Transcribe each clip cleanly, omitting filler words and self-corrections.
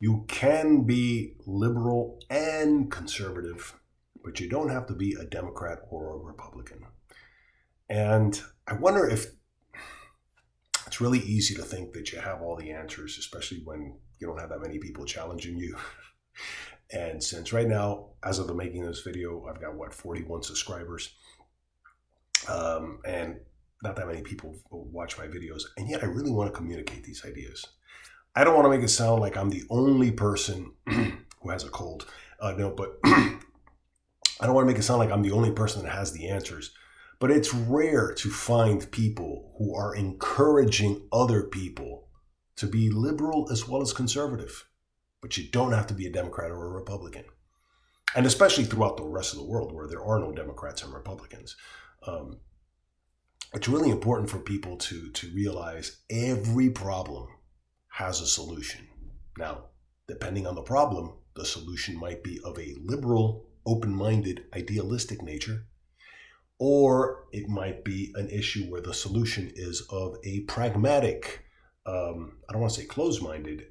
You can be liberal and conservative, but you don't have to be a Democrat or a Republican. And I wonder if it's really easy to think that you have all the answers, especially when you don't have that many people challenging you. And since right now, as of the making of this video, I've got 41 subscribers, and not that many people watch my videos, and yet I really want to communicate these ideas. I don't want to make it sound like I'm the only person who has a cold. No, but I don't want to make it sound like I'm the only person that has the answers. But it's rare to find people who are encouraging other people to be liberal as well as conservative. But you don't have to be a Democrat or a Republican. And especially throughout the rest of the world where there are no Democrats and Republicans. It's really important for people to realize every problem has a solution. Now, depending on the problem, the solution might be of a liberal, open-minded, idealistic nature, or it might be an issue where the solution is of a pragmatic, I don't want to say closed-minded,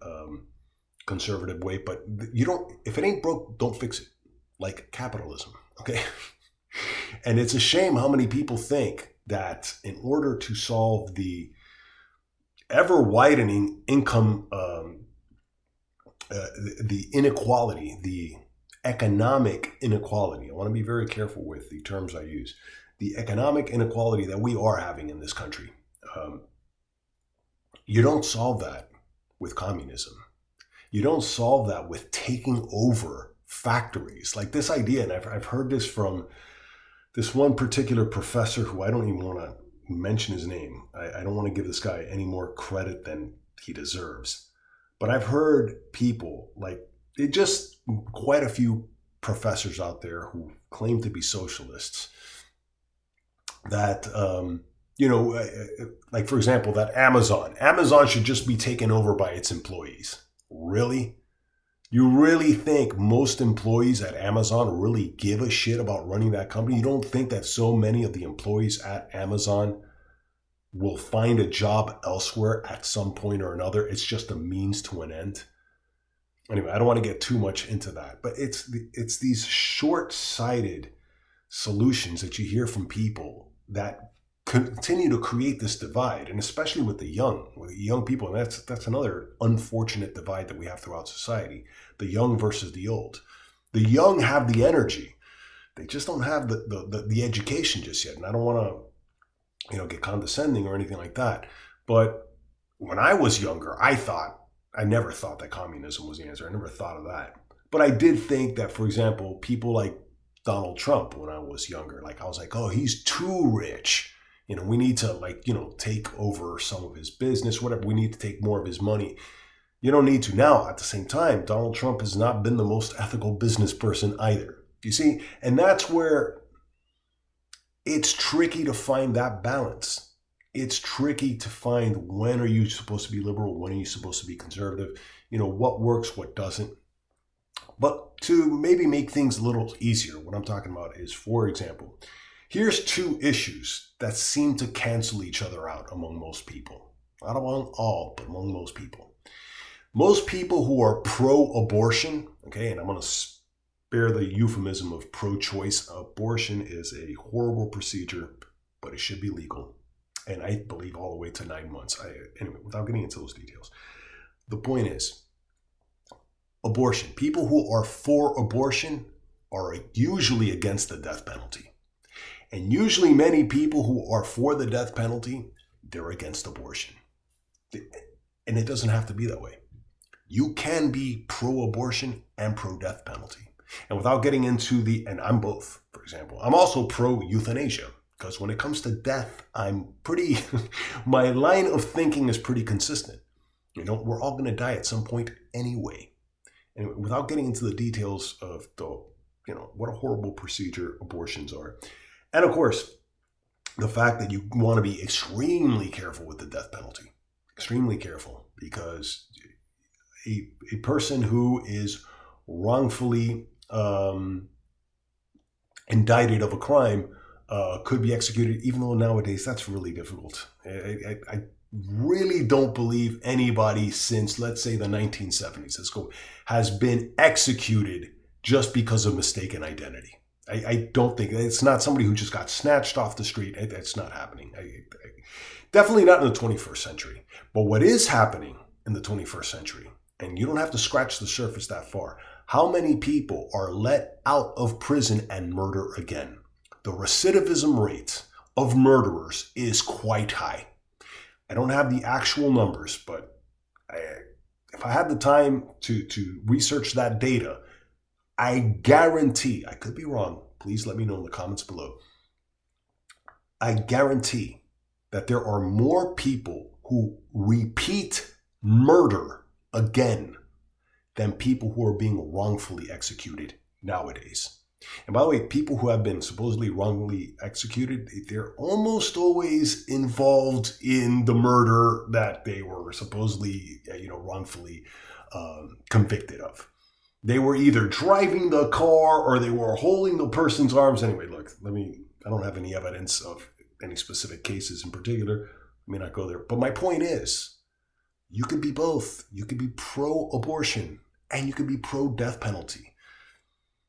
conservative way, but if it ain't broke, don't fix it, like capitalism, okay? And it's a shame how many people think that in order to solve the ever-widening income, the inequality, the economic inequality, I want to be very careful with the terms I use, the economic inequality that we are having in this country, you don't solve that with communism. You don't solve that with taking over factories. Like this idea, and I've heard this from this one particular professor who I don't even want to mention his name. I don't want to give this guy any more credit than he deserves. But I've heard people, just quite a few professors out there who claim to be socialists that, like for example, that Amazon should just be taken over by its employees. Really? You really think most employees at Amazon really give a shit about running that company? You don't think that so many of the employees at Amazon will find a job elsewhere at some point or another? It's just a means to an end. Anyway, I don't want to get too much into that, but it's these short-sighted solutions that you hear from people that continue to create this divide, and especially with the young people, and that's another unfortunate divide that we have throughout society, the young versus the old. The young have the energy. They just don't have the education just yet. And I don't want to, get condescending or anything like that. But when I was younger, I never thought that communism was the answer. I never thought of that. But I did think that, for example, people like Donald Trump, when I was younger, I was like, oh, he's too rich. We need to take over some of his business, whatever. We need to take more of his money. You don't need to. Now, at the same time, Donald Trump has not been the most ethical business person either. You see? And that's where it's tricky to find that balance. It's tricky to find when are you supposed to be liberal, when are you supposed to be conservative, what works, what doesn't. But to maybe make things a little easier, what I'm talking about is, for example, here's two issues that seem to cancel each other out among most people. Not among all, but among most people. Most people who are pro-abortion, okay, and I'm going to spare the euphemism of pro-choice. Abortion is a horrible procedure, but it should be legal. And I believe all the way to 9 months. Anyway, without getting into those details. The point is, abortion. People who are for abortion are usually against the death penalty. And usually many people who are for the death penalty, they're against abortion. And it doesn't have to be that way. You can be pro-abortion and pro-death penalty. And without getting into and I'm both, for example. I'm also pro-euthanasia. Because when it comes to death, my line of thinking is pretty consistent. We're all going to die at some point anyway. Anyway, without getting into the details of what a horrible procedure abortions are. And of course, the fact that you want to be extremely careful with the death penalty. Extremely careful, because a person who is wrongfully indicted of a crime could be executed, even though nowadays that's really difficult. really don't believe anybody since, let's say, the 1970s, has been executed just because of mistaken identity. I don't think it's not somebody who just got snatched off the street. It's not happening. Definitely not in the 21st century. But what is happening in the 21st century, and you don't have to scratch the surface that far, how many people are let out of prison and murder again? The recidivism rate of murderers is quite high. I don't have the actual numbers, but if I had the time to research that data, I guarantee, I could be wrong, please let me know in the comments below, I guarantee that there are more people who repeat murder again than people who are being wrongfully executed nowadays. And by the way, people who have been supposedly wrongly executed, they're almost always involved in the murder that they were supposedly, wrongfully convicted of. They were either driving the car or they were holding the person's arms. Anyway, look, I don't have any evidence of any specific cases in particular. Let me not go there. But my point is, you could be both. You could be pro-abortion and you could be pro-death penalty.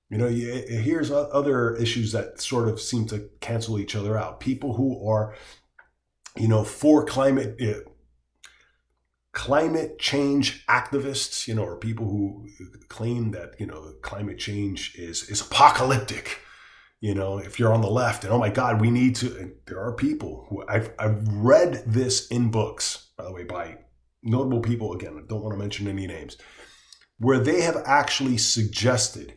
Here's other issues that sort of seem to cancel each other out. People who are, for climate change activists, or people who claim that, climate change is apocalyptic. If you're on the left and, oh my God, we need to, and there are people who I've read this in books, by the way, by notable people. Again, I don't want to mention any names, where they have actually suggested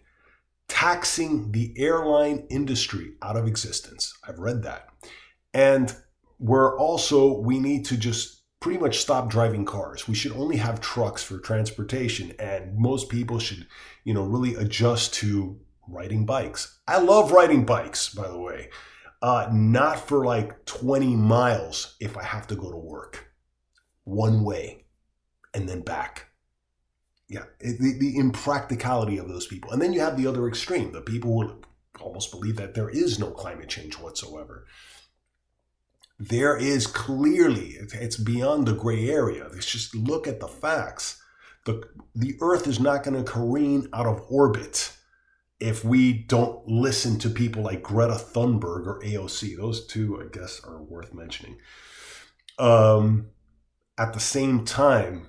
taxing the airline industry out of existence. I've read that. And we need to just pretty much stop driving cars. We should only have trucks for transportation. And most people should, really adjust to riding bikes. I love riding bikes, by the way. Not for like 20 miles if I have to go to work. One way and then back. Yeah, the impracticality of those people. And then you have the other extreme, the people who almost believe that there is no climate change whatsoever. There is clearly, it's beyond the gray area. Let's just look at the facts. The Earth is not going to careen out of orbit if we don't listen to people like Greta Thunberg or AOC. Those two, I guess, are worth mentioning. At the same time,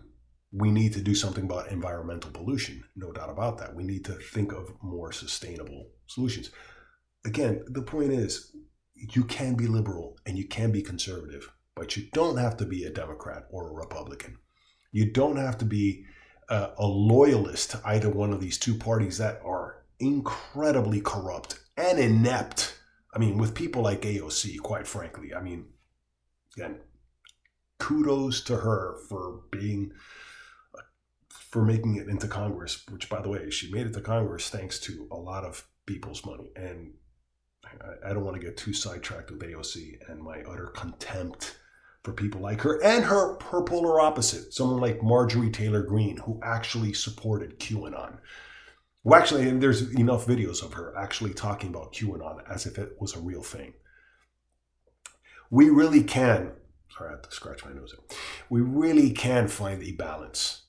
we need to do something about environmental pollution. No doubt about that. We need to think of more sustainable solutions. Again, the point is, you can be liberal and you can be conservative, but you don't have to be a Democrat or a Republican. You don't have to be a loyalist to either one of these two parties that are incredibly corrupt and inept. I mean, with people like AOC, quite frankly, again, kudos to her for making it into Congress, which, by the way, she made it to Congress thanks to a lot of people's money. And I don't want to get too sidetracked with AOC and my utter contempt for people like her and her polar opposite, someone like Marjorie Taylor Greene, who actually supported QAnon. Well, actually, and there's enough videos of her actually talking about QAnon as if it was a real thing. We really can, sorry, I have to scratch my nose there. We really can find a balance.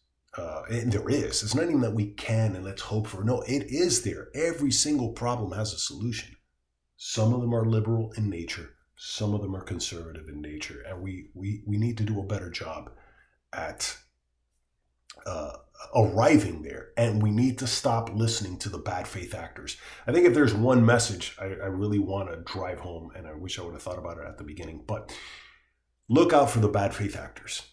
And there is. It's not even that we can and let's hope for. No, it is there. Every single problem has a solution. Some of them are liberal in nature. Some of them are conservative in nature. And we need to do a better job at arriving there. And we need to stop listening to the bad faith actors. I think if there's one message I really want to drive home, and I wish I would have thought about it at the beginning, but look out for the bad faith actors.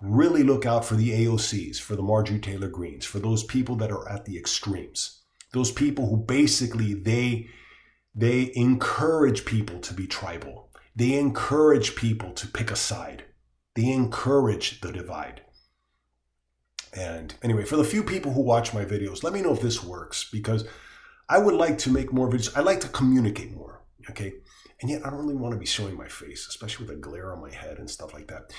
Really look out for the AOCs, for the Marjorie Taylor Greenes, for those people that are at the extremes. Those people who basically, they encourage people to be tribal. They encourage people to pick a side. They encourage the divide. And anyway, for the few people who watch my videos, let me know if this works, because I would like to make more videos. I like to communicate more, okay? And yet I don't really want to be showing my face, especially with a glare on my head and stuff like that.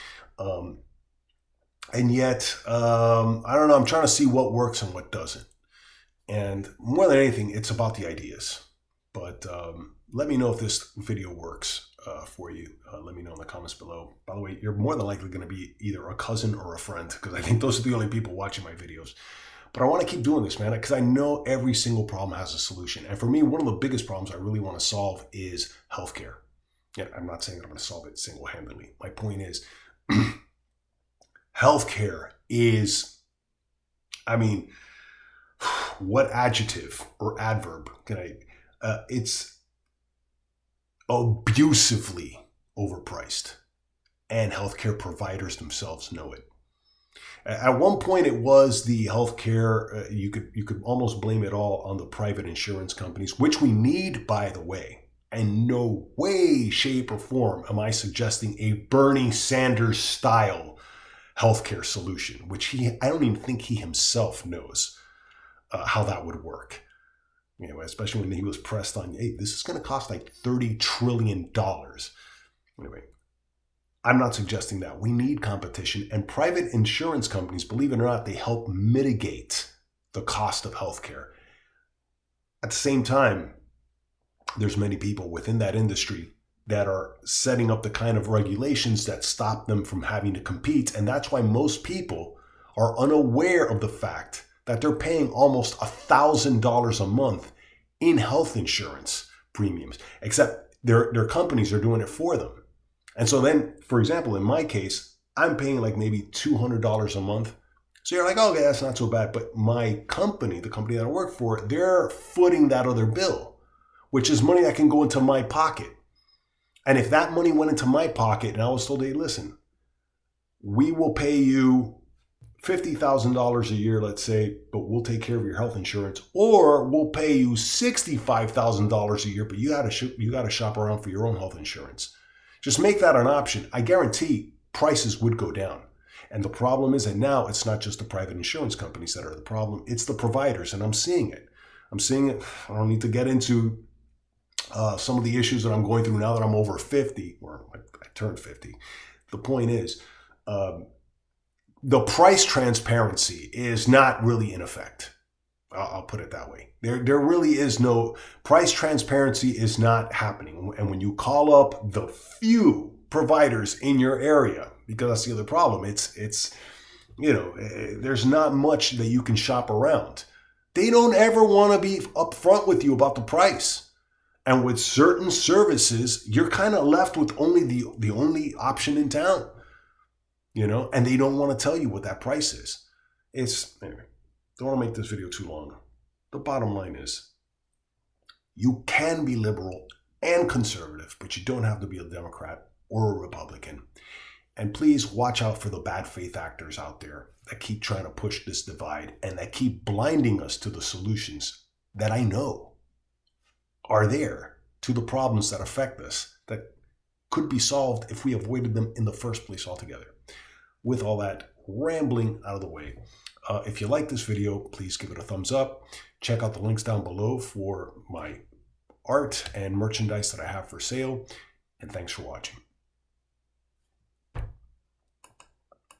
And yet, I don't know, I'm trying to see what works and what doesn't. And more than anything, it's about the ideas. But let me know if this video works. for you. Let me know in the comments below. By the way, you're more than likely going to be either a cousin or a friend, because I think those are the only people watching my videos. But I want to keep doing this, man, because I know every single problem has a solution. And for me, one of the biggest problems I really want to solve is healthcare. Yeah, I'm not saying that I'm going to solve it single-handedly. My point is, healthcare is, I mean, what adjective or adverb can I, it's abusively overpriced, and healthcare providers themselves know it. At one point, it was the healthcare. You could almost blame it all on the private insurance companies, which we need, by the way. And no way, shape, or form am I suggesting a Bernie Sanders style healthcare solution, which I don't even think he himself knows how that would work. You know, especially when he was pressed on, hey, this is going to cost like $30 trillion. Anyway, I'm not suggesting that. We need competition, and private insurance companies, believe it or not, they help mitigate the cost of healthcare. At the same time, there's many people within that industry that are setting up the kind of regulations that stop them from having to compete, and that's why most people are unaware of the fact that they're paying almost $1,000 a month in health insurance premiums, except their companies are doing it for them. And so then, for example, in my case, I'm paying like maybe $200 a month. So you're like, okay, that's not so bad. But my company, the company that I work for, they're footing that other bill, which is money that can go into my pocket. And if that money went into my pocket and I was told, hey, listen, we will pay you $50,000 a year, let's say, but we'll take care of your health insurance, or we'll pay you $65,000 a year, but you got to shop around for your own health insurance. Just make that an option. I guarantee prices would go down. And the problem is that now it's not just the private insurance companies that are the problem. It's the providers, and I'm seeing it. I don't need to get into some of the issues that I'm going through now that I'm over 50, or I turned 50. The point is, the price transparency is not really in effect. I'll put it that way. There really is no price transparency is not happening. And when you call up the few providers in your area, because that's the other problem, it's you know, there's not much that you can shop around. They don't ever want to be upfront with you about the price. And with certain services, you're kind of left with only the only option in town. You know, and they don't want to tell you what that price is. Anyway, don't want to make this video too long. The bottom line is, you can be liberal and conservative, but you don't have to be a Democrat or a Republican. And please watch out for the bad faith actors out there that keep trying to push this divide and that keep blinding us to the solutions that I know are there to the problems that affect us, that could be solved if we avoided them in the first place altogether. With all that rambling out of the way, if you like this video, please give it a thumbs up. Check out the links down below for my art and merchandise that I have for sale. And thanks for watching.